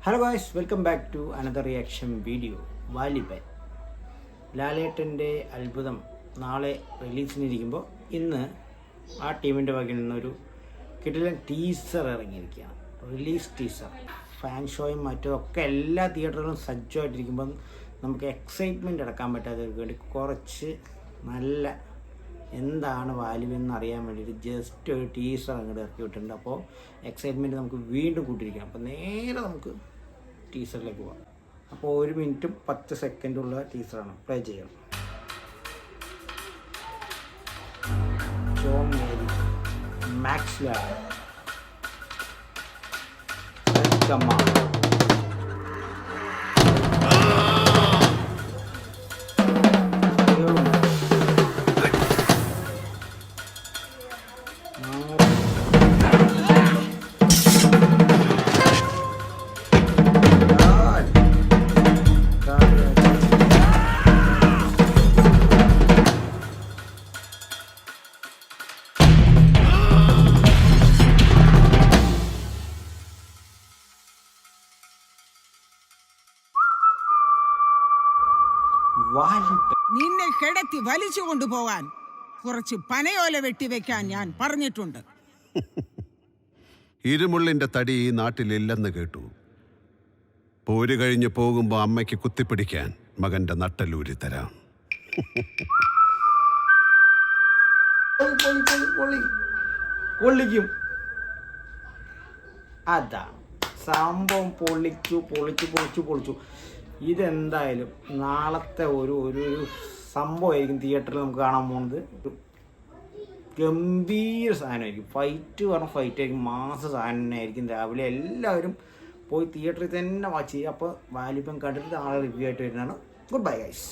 Hello guys, welcome back to another reaction video. Vaaliban ലാലേട്ടൻ്റെ അത്ഭുതം നാളെ റിലീസിനിരിക്കുമ്പോൾ ഇന്ന് ആ ടീമിൻ്റെ വകയിൽ നിന്നൊരു കിടിലൻ ടീസർ ഇറങ്ങിയിരിക്കുകയാണ്. Release teaser. ഫാൻ ഷോയും മറ്റുമൊക്കെ എല്ലാ തിയേറ്ററുകളും സജ്ജമായിട്ടിരിക്കുമ്പം നമുക്ക് എക്സൈറ്റ്മെൻറ്റ് അടക്കാൻ പറ്റാത്തവർക്ക് വേണ്ടി കുറച്ച് നല്ല എന്താണ് വാലിബൻ എന്ന് അറിയാൻ വേണ്ടിയിട്ട് ജസ്റ്റ് ഒരു ടീസർ അങ്ങോട്ട് ഇറക്കി വിട്ടിട്ടുണ്ട്. അപ്പോൾ എക്സൈറ്റ്മെൻറ്റ് നമുക്ക് വീണ്ടും കൂട്ടിയിരിക്കണം. അപ്പോൾ നേരെ നമുക്ക് ടീസറിലേക്ക് പോവാം. അപ്പോൾ 1 മിനിറ്റും 10 സെക്കൻഡുള്ള ടീസറാണ്. പ്ലേ ചെയ്യണം. John Mary, Max Lal, Kamal, നിന്നെ കിടത്തി വലിച്ചു കൊണ്ടുപോകാൻ കുറച്ച് പനയോല വെട്ടിവെക്കാൻ ഞാൻ പറഞ്ഞിട്ടുണ്ട്. ഇരുമുള്ളിന്റെ തടി ഈ നാട്ടിലില്ലെന്ന് കേട്ടു. പോര് കഴിഞ്ഞ് പോകുമ്പോ അമ്മയ്ക്ക് കുത്തിപ്പിടിക്കാൻ മകന്റെ നട്ടലൂരി തരാം. പൊള്ളിക്കും. അതാ സംഭവം. പൊളിച്ചു. ഇതെന്തായാലും നാളത്തെ ഒരു സംഭവമായിരിക്കും തിയേറ്ററിൽ നമുക്ക് കാണാൻ പോകുന്നത്. ഗംഭീര സാധനമായിരിക്കും. ഫൈറ്റ് ആയിരിക്കും. മാസ സാധനം തന്നെയായിരിക്കും. രാവിലെ എല്ലാവരും പോയി തിയേറ്ററിൽ തന്നെ വാച്ച് ചെയ്യുക. അപ്പോൾ വാലിബൻ കണ്ടിട്ട് നാളെ റിവ്യൂ ആയിട്ട് വരുന്നതാണ്. Good bye guys.